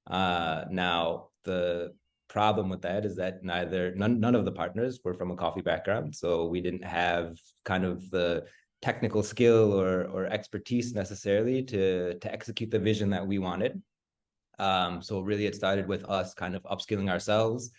Now, the problem with that is that none of the partners were from a coffee background, so we didn't have kind of the technical skill or expertise necessarily to execute the vision that we wanted. So really, it started with us kind of upskilling ourselves.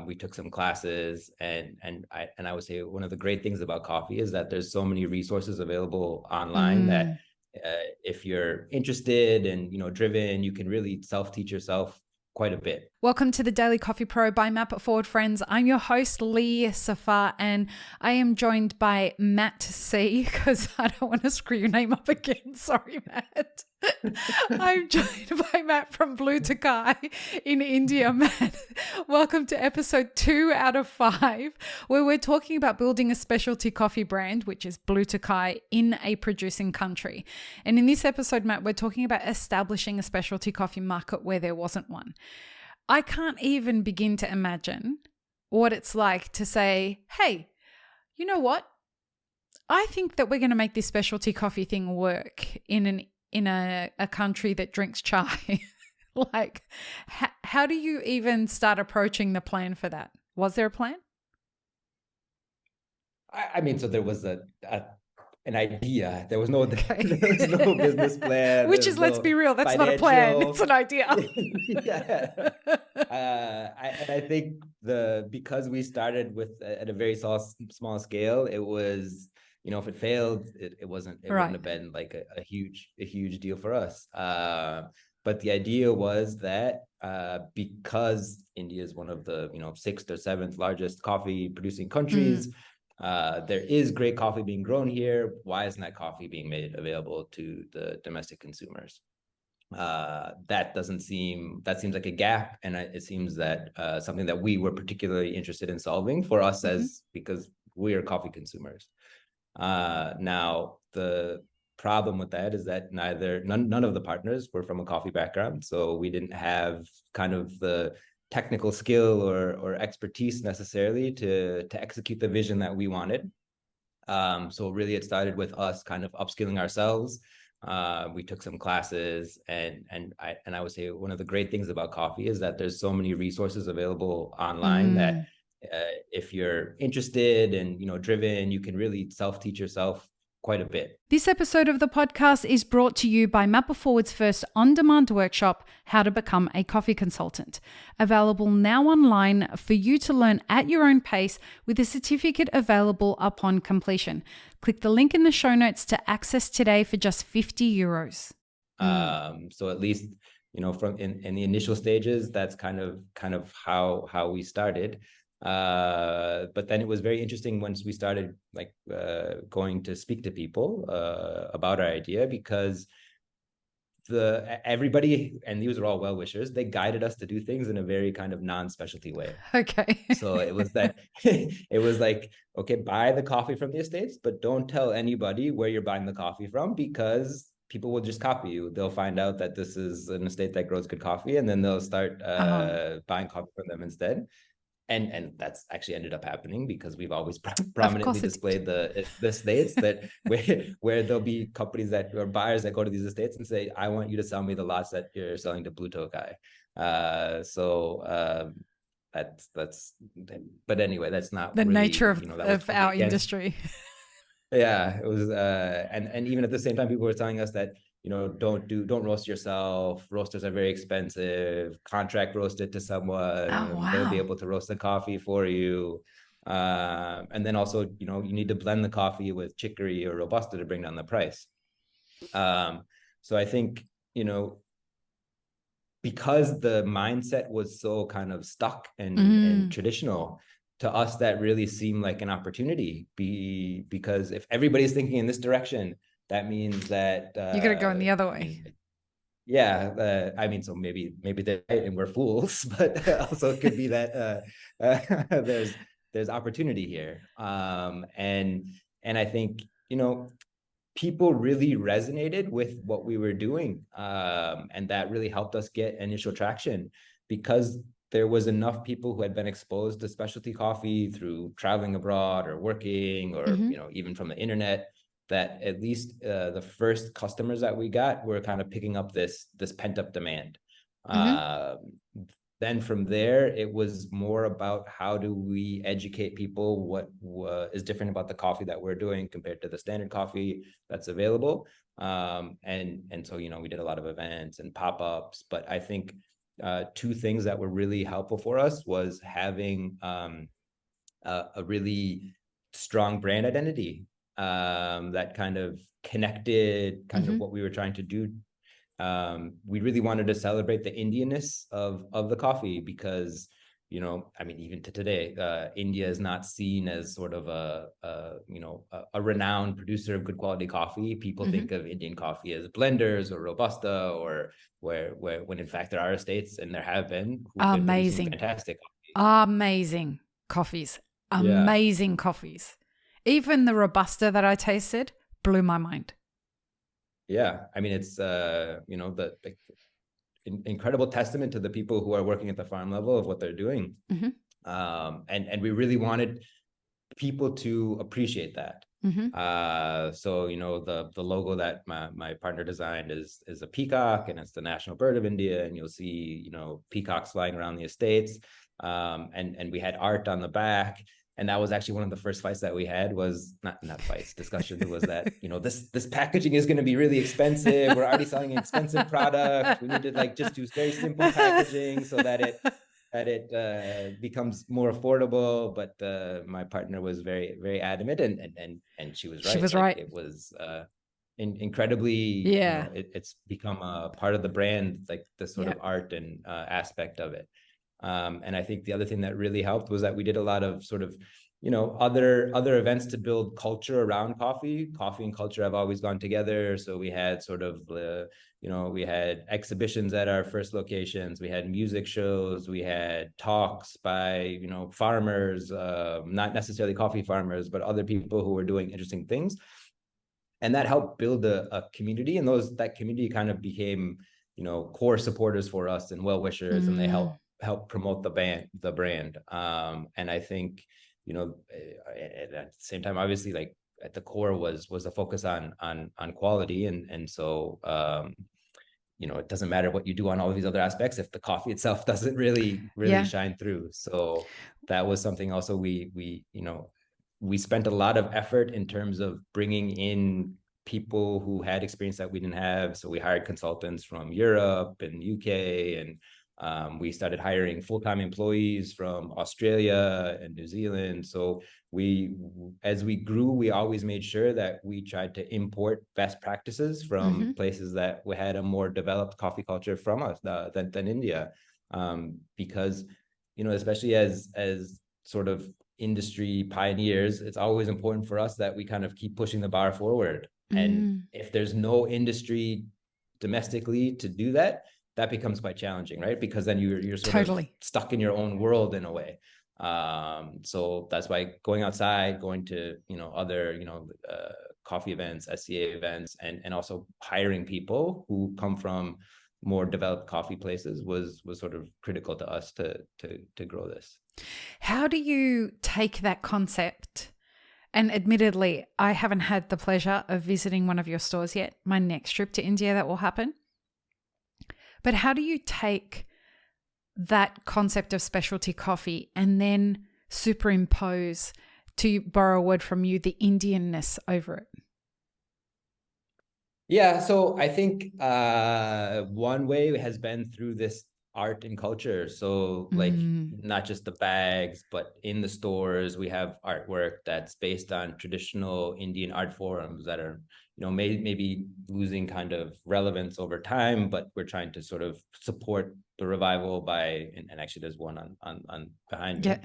We took some classes, and I would say one of the great things about coffee is that there's so many resources available online that if you're interested and driven, you can really self-teach yourself quite a bit. Welcome to the Daily Coffee Pro by Map It Forward, friends. I'm your host, Lee Safar, and I am joined by Matt C, because I don't want to screw your name up again. Sorry, Matt. I'm joined by Matt from Blue Tokai in India. Matt, welcome to episode 2 out of 5, where we're talking about building a specialty coffee brand, which is Blue Tokai, in a producing country. And in this episode, Matt, we're talking about establishing a specialty coffee market where there wasn't one. I can't even begin to imagine what it's like to say, hey, you know what? I think that we're going to make this specialty coffee thing work in a country that drinks chai. Like, how do you even start approaching the plan for that? Was there a plan? I mean, so there was an idea. There was no business plan. Which is, let's be real, that's not a plan. It's an idea. Yeah. I think because we started at a very small scale, it was, if it failed, it wouldn't have been like a huge deal for us. But the idea was that because India is one of the 6th or 7th largest coffee producing countries. There is great coffee being grown here. Why isn't that coffee being made available to the domestic consumers? That seems like a gap, and it seems that something that we were particularly interested in solving for us because we are coffee consumers. Now, the problem with that is that none of the partners were from a coffee background, so we didn't have kind of the technical skill or expertise necessarily to execute the vision that we wanted. So really, it started with us kind of upskilling ourselves. We took some classes, and I would say one of the great things about coffee is that there's so many resources available online that if you're interested and driven, you can really self-teach yourself quite a bit. This episode of the podcast is brought to you by Map It Forward's first on-demand workshop, How to Become a Coffee Consultant. Available now online for you to learn at your own pace, with a certificate available upon completion. Click the link in the show notes to access today for just €50. So at least, from in the initial stages, that's kind of how we started. But then it was very interesting once we started going to speak to people about our idea, because everybody, and these are all well-wishers, they guided us to do things in a very kind of non-specialty way. Okay. So it was like, okay, buy the coffee from the estates, but don't tell anybody where you're buying the coffee from, because people will just copy you. They'll find out that this is an estate that grows good coffee, and then they'll start buying coffee from them instead. And that's actually ended up happening, because we've always prominently displayed the estates that where there'll be companies or buyers that go to these estates and say, I want you to sell me the lots that you're selling to Blue Tokai. But anyway, that's not the really, nature of our industry. Yeah, it was, and even at the same time, people were telling us that, don't roast yourself. Roasters are very expensive. Contract roast it to someone. Oh, wow. They'll be able to roast the coffee for you. And then also, you need to blend the coffee with chicory or robusta to bring down the price. So I think, because the mindset was so kind of stuck and traditional, to us, that really seemed like an opportunity, because if everybody's thinking in this direction, that means that you got to go in the other way. Yeah, I mean, so maybe they're right and we're fools, but also it could be that there's opportunity here, and I think people really resonated with what we were doing, and that really helped us get initial traction, because there was enough people who had been exposed to specialty coffee through traveling abroad or working, or even from the internet, that at least the first customers that we got were kind of picking up this pent-up demand. Then from there, it was more about how do we educate people what is different about the coffee that we're doing compared to the standard coffee that's available. And so, we did a lot of events and pop-ups, but I think two things that were really helpful for us was having a really strong brand identity that kind of connected kind of what we were trying to do. We really wanted to celebrate the Indianness of the coffee because, even to today, India is not seen as sort of a renowned producer of good quality coffee. People think of Indian coffee as blenders or Robusta, or when in fact there are estates, and there have been, who've been producing fantastic coffee. Amazing coffees. Amazing coffees. Even the Robusta that I tasted blew my mind. Yeah, it's the incredible testament to the people who are working at the farm level of what they're doing. And we really wanted people to appreciate that. So the logo that my partner designed is a peacock, and it's the national bird of India, and you'll see peacocks flying around the estates. And we had art on the back. And that was actually one of the first fights that we had, was not fights, discussion. It was that, this packaging is going to be really expensive. We're already selling an expensive product. We need to just do very simple packaging so that it becomes more affordable. But my partner was very, very adamant, and she was right. She was right. It was incredibly, it's become a part of the brand, like the sort of art and aspect of it. And I think the other thing that really helped was that we did a lot of sort of, other events to build culture around coffee. Coffee and culture have always gone together. So we had sort of, we had exhibitions at our first locations. We had music shows. We had talks by, farmers, not necessarily coffee farmers, but other people who were doing interesting things. And that helped build a community. And that community kind of became, core supporters for us and well-wishers, and they help promote the brand. And I think, at the same time, obviously, like at the core was the focus on quality. And so, it doesn't matter what you do on all of these other aspects if the coffee itself doesn't really shine through. So that was something also we spent a lot of effort in terms of bringing in people who had experience that we didn't have. So we hired consultants from Europe and UK, and we started hiring full-time employees from Australia and New Zealand. So as we grew, we always made sure that we tried to import best practices from places that we had a more developed coffee culture from us than India. Because, especially as sort of industry pioneers, it's always important for us that we kind of keep pushing the bar forward. And if there's no industry domestically to do that, that becomes quite challenging, right? Because then you're sort of stuck in your own world in a way. So that's why going outside, going to, other, coffee events, SCA events, and also hiring people who come from more developed coffee places was sort of critical to us to grow this. How do you take that concept? And admittedly, I haven't had the pleasure of visiting one of your stores yet. My next trip to India, that will happen. But how do you take that concept of specialty coffee and then superimpose, to borrow a word from you, the Indianness over it? Yeah, so I think one way has been through this art and culture. So like not just the bags, but in the stores, we have artwork that's based on traditional Indian art forms that are, maybe losing kind of relevance over time, but we're trying to sort of support the revival by, and actually there's one on behind me,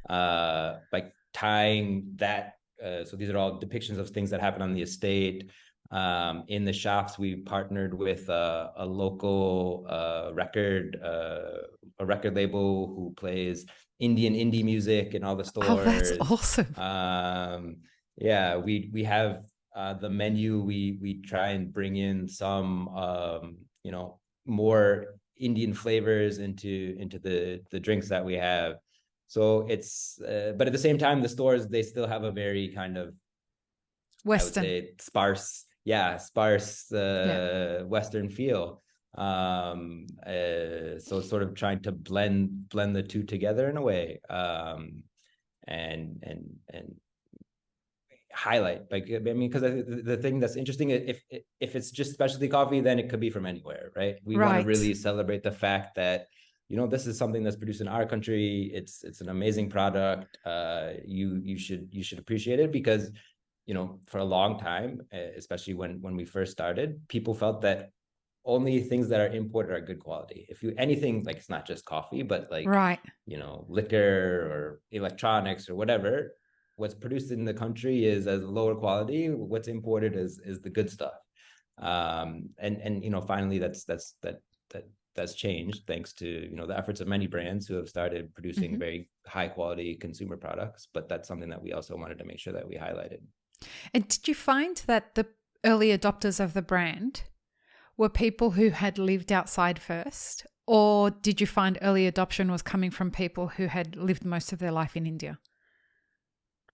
by tying that. So these are all depictions of things that happen on the estate. In the shops, we partnered with a local record label who plays Indian indie music in all the stores. Oh, that's awesome. Yeah, we have the menu. We try and bring in some more Indian flavors into the drinks that we have. So it's but at the same time, the stores, they still have a very kind of Western, I would say sparse Western feel. So sort of trying to blend the two together in a way, and highlight, like, I mean, because the thing that's interesting, if it's just specialty coffee, then it could be from anywhere, right? We want to really celebrate the fact that, this is something that's produced in our country. It's an amazing product. You should appreciate it, because for a long time, especially when we first started, people felt that only things that are imported are good quality. If anything, like, it's not just coffee, but like, liquor or electronics or whatever, what's produced in the country is as lower quality. What's imported is the good stuff. And finally that's changed, thanks to the efforts of many brands who have started producing very high quality consumer products. But that's something that we also wanted to make sure that we highlighted. And did you find that the early adopters of the brand were people who had lived outside first, or did you find early adoption was coming from people who had lived most of their life in India?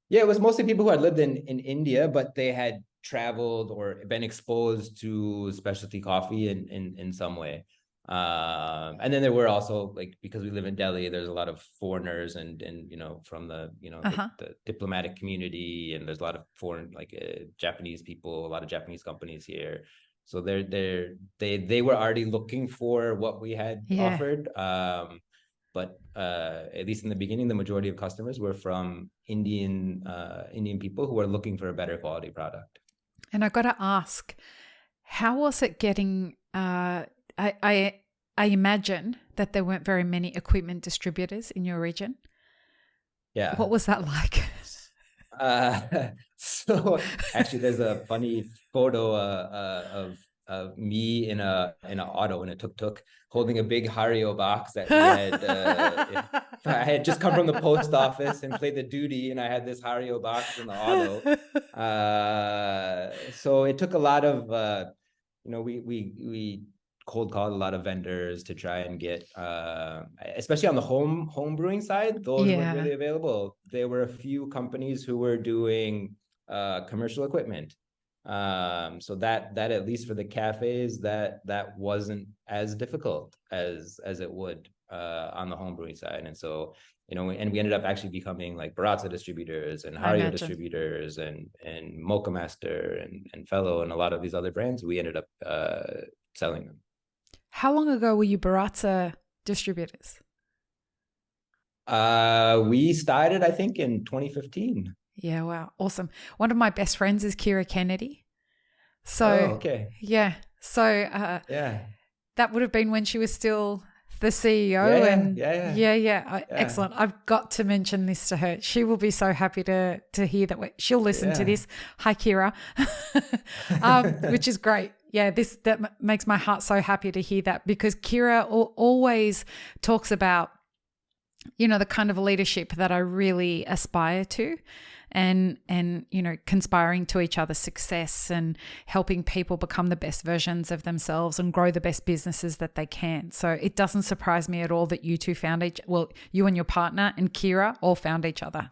Yeah, it was mostly people who had lived in India, but they had traveled or been exposed to specialty coffee in some way. And then there were also, like, because we live in Delhi, there's a lot of foreigners and from the the diplomatic community, and there's a lot of foreign, like, Japanese people, a lot of Japanese companies here. So they were already looking for what we had offered. But at least in the beginning, the majority of customers were from Indian people who were looking for a better quality product. And I got to ask, how was it getting? I imagine that there weren't very many equipment distributors in your region. Yeah. What was that like? So actually, there's a funny photo of me in a auto, in a tuk-tuk, holding a big Hario box that we had. I had just come from the post office and played the duty, and I had this Hario box in the auto. So it took a lot of, we cold called a lot of vendors to try and get, especially on the home brewing side, those weren't really available. There were a few companies who were doing commercial equipment. So that at least for the cafes, that wasn't as difficult as it would on the home brewing side. And so, and we ended up actually becoming like Baratza distributors and Hario distributors and Mocha Master and Fellow and a lot of these other brands. We ended up selling them. How long ago were you Baratza distributors? We started, I think, in 2015. Yeah, wow. Awesome. One of my best friends is Kira Kennedy. So, okay. Yeah. So, that would have been when she was still the CEO. Yeah. Excellent. I've got to mention this to her. She will be so happy to hear that. She'll listen to this. Hi, Kira. Which is great. Yeah, that makes my heart so happy to hear that, because Kira always talks about, the kind of leadership that I really aspire to, and conspiring to each other's success and helping people become the best versions of themselves and grow the best businesses that they can. So it doesn't surprise me at all that you two you and your partner and Kira all found each other.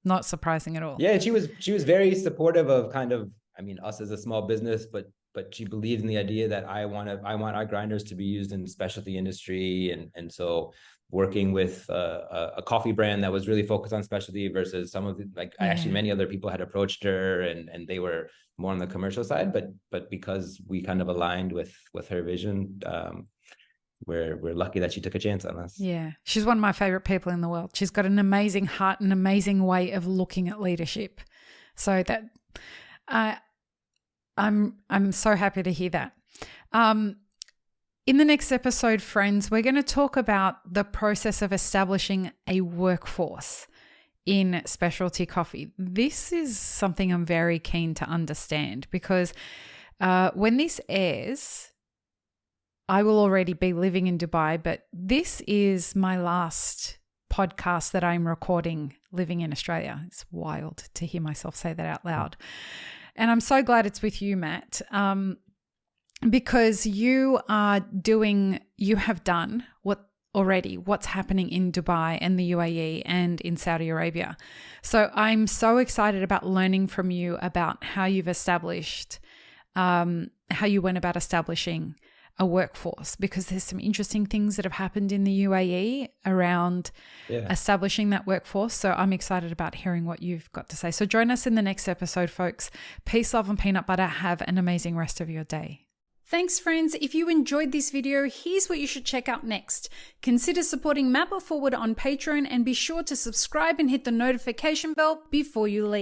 Not surprising at all. Yeah, she was very supportive of kind of, us as a small business, but she believed in the idea that I want our grinders to be used in the specialty industry, and so working with a coffee brand that was really focused on specialty versus some of the, actually many other people had approached her and they were more on the commercial side, but because we kind of aligned with her vision, we're lucky that she took a chance on us. Yeah, she's one of my favorite people in the world. She's got an amazing heart, an amazing way of looking at leadership. So that I'm so happy to hear that. In the next episode, friends, we're going to talk about the process of establishing a workforce in specialty coffee. This is something I'm very keen to understand, because when this airs, I will already be living in Dubai, but this is my last podcast that I'm recording living in Australia. It's wild to hear myself say that out loud. And I'm so glad it's with you, Matt, because you have done what's happening in Dubai and the UAE and in Saudi Arabia. So I'm so excited about learning from you about how you've established, how you went about establishing a workforce, because there's some interesting things that have happened in the UAE around establishing that workforce. So I'm excited about hearing what you've got to say. So join us in the next episode, folks. Peace, love, and peanut butter. Have an amazing rest of your day. Thanks, friends. If you enjoyed this video, here's what you should check out next. Consider supporting Map It Forward on Patreon and be sure to subscribe and hit the notification bell before you leave.